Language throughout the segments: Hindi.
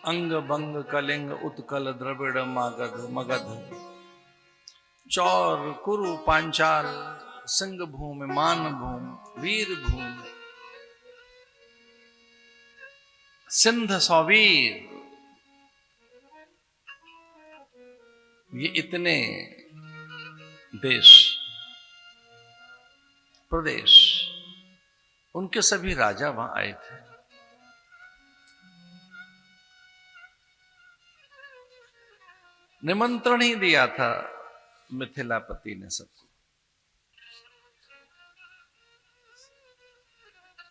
अंग बंग कलिंग उत्कल द्रविड़ मागध मगध चौर कुरु पांचाल सिंह भूमि मान भूमि वीर भूमि सिंध सौवीर, ये इतने देश प्रदेश, उनके सभी राजा वहां आए थे। निमंत्रण ही दिया था मिथिलापति ने सबको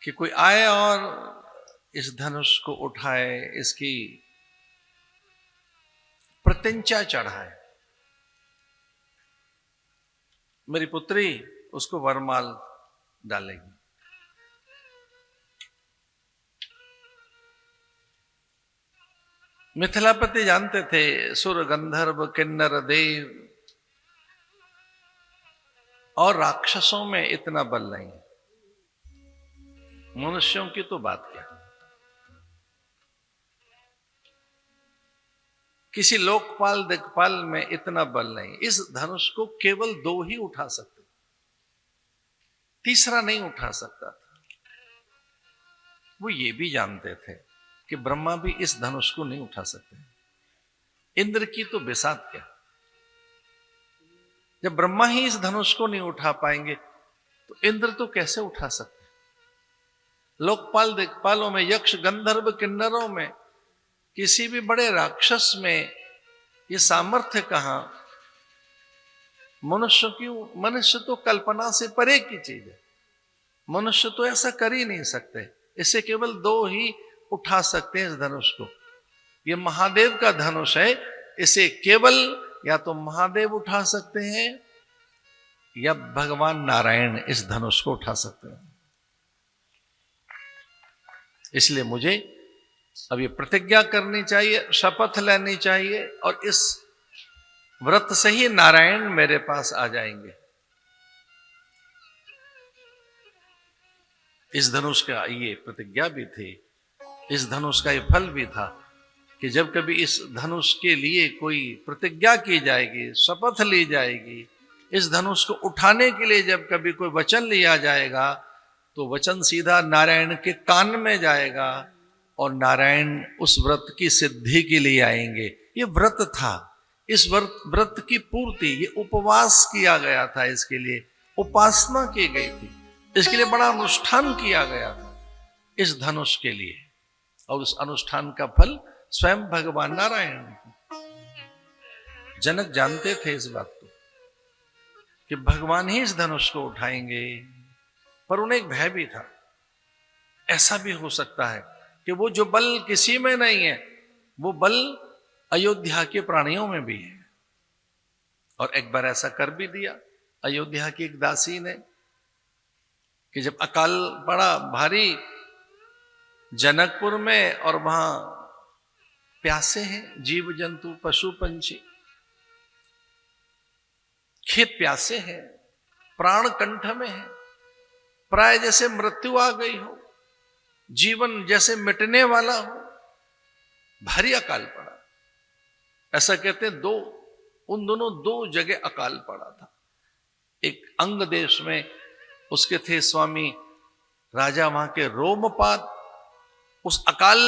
कि कोई आए और इस धनुष को उठाए, इसकी प्रत्यंचा चढ़ाए। मेरी पुत्री उसको वरमाल डालेगी। मिथिलापति जानते थे सुर गंधर्व किन्नर देव और राक्षसों में इतना बल नहीं है, मनुष्यों की तो बात क्या। किसी लोकपाल दिक्पाल में इतना बल नहीं। इस धनुष को केवल 2 ही उठा सकते, तीसरा नहीं उठा सकता था। वो ये भी जानते थे कि ब्रह्मा भी इस धनुष को नहीं उठा सकते। इंद्र की तो बिसात क्या, जब ब्रह्मा ही इस धनुष को नहीं उठा पाएंगे तो इंद्र तो कैसे उठा सकते। लोकपाल दिक्पालों में, यक्ष गंधर्व किन्नरों में, किसी भी बड़े राक्षस में ये सामर्थ्य कहां। मनुष्य तो कल्पना से परे की चीज है। मनुष्य तो ऐसा कर ही नहीं सकते। इसे केवल 2 ही उठा सकते हैं इस धनुष को। ये महादेव का धनुष है, इसे केवल या तो महादेव उठा सकते हैं या भगवान नारायण इस धनुष को उठा सकते हैं। इसलिए मुझे अब ये प्रतिज्ञा करनी चाहिए, शपथ लेनी चाहिए, और इस व्रत से ही नारायण मेरे पास आ जाएंगे। इस धनुष का ये प्रतिज्ञा भी थी, इस धनुष का ये फल भी था कि जब कभी इस धनुष के लिए कोई प्रतिज्ञा की जाएगी, शपथ ली जाएगी, इस धनुष को उठाने के लिए जब कभी कोई वचन लिया जाएगा तो वचन सीधा नारायण के कान में जाएगा और नारायण उस व्रत की सिद्धि के लिए आएंगे। ये व्रत था, इस व्रत की पूर्ति, ये उपवास किया गया था, इसके लिए उपासना की गई थी, इसके लिए बड़ा अनुष्ठान किया गया था इस धनुष के लिए। और उस अनुष्ठान का फल स्वयं भगवान नारायण। जनक जानते थे इस बात को कि भगवान ही इस धनुष को उठाएंगे, पर उन्हें एक भय भी था। ऐसा भी हो सकता है कि वो जो बल किसी में नहीं है, वो बल अयोध्या के प्राणियों में भी है। और एक बार ऐसा कर भी दिया अयोध्या की एक दासी ने कि जब अकाल पड़ा भारी जनकपुर में और वहां प्यासे हैं जीव जंतु पशु पंछी, खेत प्यासे हैं, प्राण कंठ में है, प्राय जैसे मृत्यु आ गई हो, जीवन जैसे मिटने वाला हो, भारी अकाल पड़ा। ऐसा कहते हैं उन दोनों 2 जगह अकाल पड़ा था। एक अंग देश में उसके थे स्वामी राजा, वहां के रोमपाद उस अकाल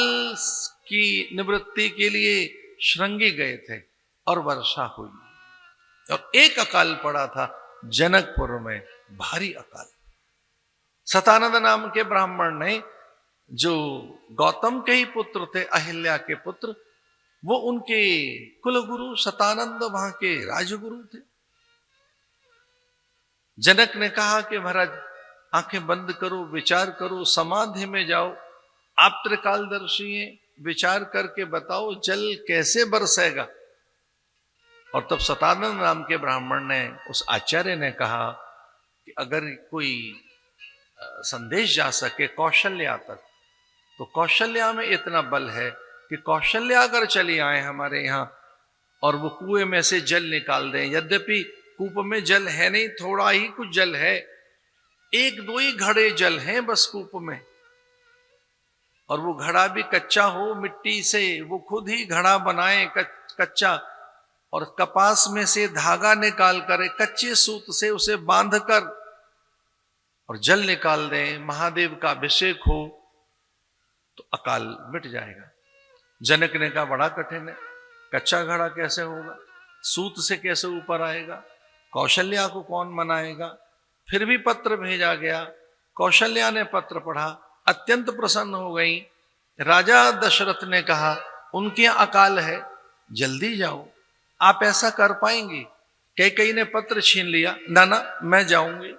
की निवृत्ति के लिए श्रृंगी गए थे और वर्षा हुई। और एक अकाल पड़ा था जनकपुर में, भारी अकाल। सतानंद नाम के ब्राह्मण ने, जो गौतम के ही पुत्र थे, अहिल्या के पुत्र, वो उनके कुलगुरु सतानंद वहां के राजगुरु थे। जनक ने कहा कि महाराज आंखें बंद करो, विचार करो, समाधि में जाओ, आप त्रिकालदर्शी हैं, विचार करके बताओ जल कैसे बरसेगा। और तब सतानंद नाम के ब्राह्मण ने, उस आचार्य ने कहा कि अगर कोई संदेश जा सके कौशल्या तक, तो कौशल्या में इतना बल है कि कौशल्या अगर चली आए हमारे यहां और वो कुएं में से जल निकाल दें, यद्यपि कूप में जल है नहीं, थोड़ा ही कुछ जल है, 1-2 ही घड़े जल हैं बस कूप में, और वो घड़ा भी कच्चा हो मिट्टी से, वो खुद ही घड़ा बनाए कच्चा, और कपास में से धागा निकाल कर कच्चे सूत से उसे बांध कर और जल निकाल दें, महादेव का अभिषेक हो तो अकाल मिट जाएगा। जनक ने कहा बड़ा कठिन है, कच्चा घड़ा कैसे होगा, सूत से कैसे ऊपर आएगा, कौशल्या को कौन मनाएगा। फिर भी पत्र भेजा गया, कौशल्या ने पत्र पढ़ा, अत्यंत प्रसन्न हो गई। राजा दशरथ ने कहा उनके यहाँ अकाल है, जल्दी जाओ, आप ऐसा कर पाएंगे। कैकेयी ने पत्र छीन लिया, ना ना मैं जाऊंगी।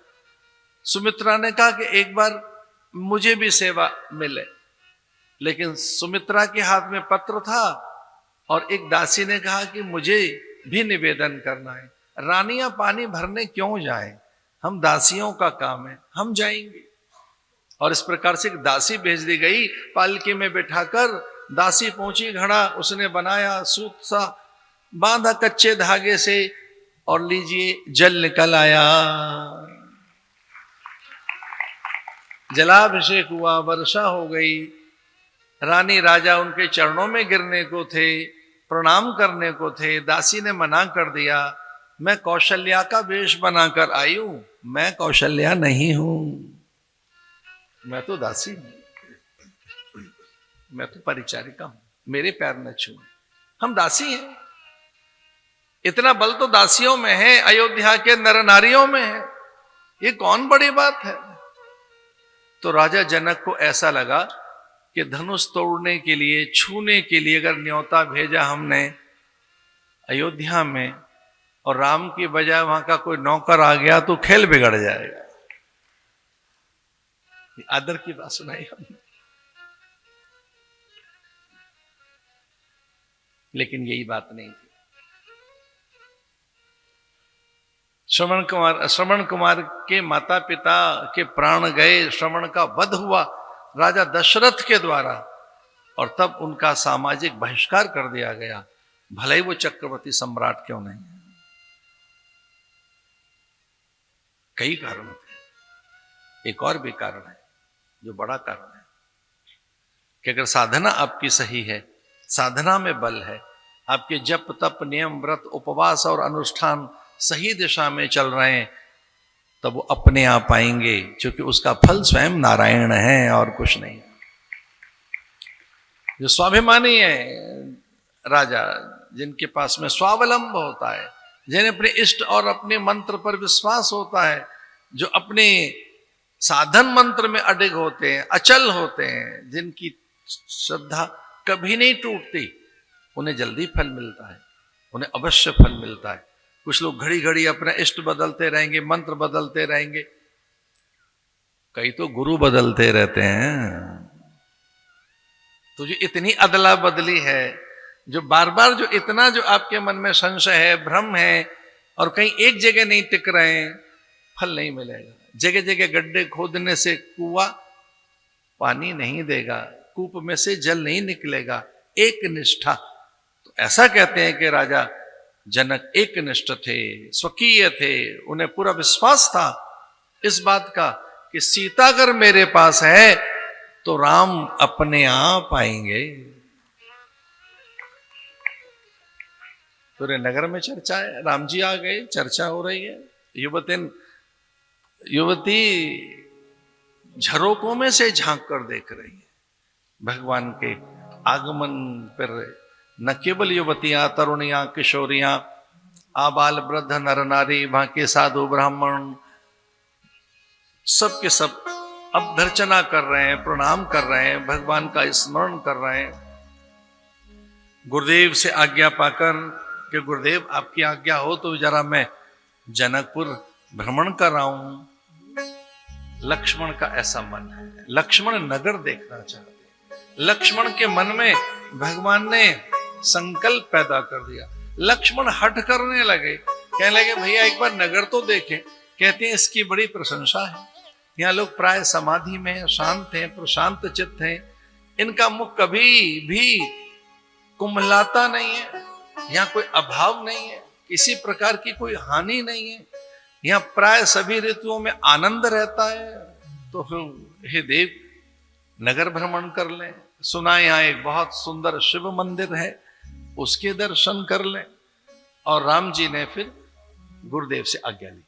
सुमित्रा ने कहा कि एक बार मुझे भी सेवा मिले, लेकिन सुमित्रा के हाथ में पत्र था और एक दासी ने कहा कि मुझे भी निवेदन करना है। रानियां पानी भरने क्यों जाएं, हम दासियों का काम है, हम जाएंगे। और इस प्रकार से एक दासी भेज दी गई, पालकी में बैठाकर दासी पहुंची, घड़ा उसने बनाया, सूत सा बांधा कच्चे धागे से, और लीजिए जल निकल आया, जलाभिषेक हुआ, वर्षा हो गई। रानी राजा उनके चरणों में गिरने को थे, प्रणाम करने को थे, दासी ने मना कर दिया, मैं कौशल्या का वेश बनाकर आई हूं, मैं कौशल्या नहीं हूं, मैं तो दासी हूं, मैं तो परिचारिका हूं, मेरे पैर न छुए, हम दासी हैं। इतना बल तो दासियों में है, अयोध्या के नर नारियों में है, ये कौन बड़ी बात है। तो राजा जनक को ऐसा लगा कि धनुष तोड़ने के लिए, छूने के लिए अगर न्योता भेजा हमने अयोध्या में और राम की बजाय वहां का कोई नौकर आ गया तो खेल बिगड़ जाएगा। आदर की बात सुनाई हमने, लेकिन यही बात नहीं थी। श्रवण कुमार के माता पिता के प्राण गए, श्रवण का वध हुआ राजा दशरथ के द्वारा, और तब उनका सामाजिक बहिष्कार कर दिया गया, भले ही वो चक्रवर्ती सम्राट क्यों नहीं। कई कारण थे, एक और भी कारण है जो बड़ा कारण है कि अगर साधना आपकी सही है, साधना में बल है, आपके जप तप नियम व्रत उपवास और अनुष्ठान सही दिशा में चल रहे हैं, तब वो अपने आप आएंगे, क्योंकि उसका फल स्वयं नारायण है और कुछ नहीं। जो स्वाभिमानी है राजा, जिनके पास में स्वावलंब होता है, जिन्हें अपने इष्ट और अपने मंत्र पर विश्वास होता है, जो अपने साधन मंत्र में अडिग होते हैं, अचल होते हैं, जिनकी श्रद्धा कभी नहीं टूटती, उन्हें जल्दी फल मिलता है, उन्हें अवश्य फल मिलता है। कुछ लोग घड़ी घड़ी अपना इष्ट बदलते रहेंगे, मंत्र बदलते रहेंगे, कई तो गुरु बदलते रहते हैं। तो जो इतनी अदला बदली है, जो बार बार जो इतना जो आपके मन में संशय है, भ्रम है, और कहीं एक जगह नहीं टिक रहे हैं, फल नहीं मिलेगा। जगह जगह गड्ढे खोदने से कुआं पानी नहीं देगा, कूप में से जल नहीं निकलेगा। एक निष्ठा, तो ऐसा कहते हैं कि राजा जनक एक निष्ठ थे, स्वकीय थे, उन्हें पूरा विश्वास था इस बात का कि सीता अगर मेरे पास है तो राम अपने आप आएंगे। पूरे नगर में चर्चा है, राम जी आ गए, चर्चा हो रही है। युवती झरोकों में से झांक कर देख रही है भगवान के आगमन पर। न केवल युवतियां, तरुणियां, किशोरियां, आबाल वृद्ध नर नारी, वहां के साधु ब्राह्मण, सब के सब अब भर्चना कर रहे हैं, प्रणाम कर रहे हैं, भगवान का स्मरण कर रहे हैं। गुरुदेव से आज्ञा पाकर कि गुरुदेव आपकी आज्ञा हो तो जरा मैं जनकपुर भ्रमण कर रहा हूं। लक्ष्मण का ऐसा मन है, लक्ष्मण नगर देखना चाहते हैं। लक्ष्मण के मन में भगवान ने संकल्प पैदा कर दिया। लक्ष्मण हठ करने लगे, कहने लगे भैया एक बार नगर तो देखें। कहते हैं इसकी बड़ी प्रशंसा है, यहाँ लोग प्राय समाधि में शांत हैं, प्रशांत चित्त हैं, इनका मुख कभी भी कुम्हलाता नहीं है, यहाँ कोई अभाव नहीं है, किसी प्रकार की कोई हानि नहीं है, यहाँ प्राय सभी ऋतुओं में आनंद रहता है। तो हे देव नगर भ्रमण कर लें। सुना यहाँ एक बहुत सुंदर शिव मंदिर है, उसके दर्शन कर लें। और राम जी ने फिर गुरुदेव से आज्ञा ली।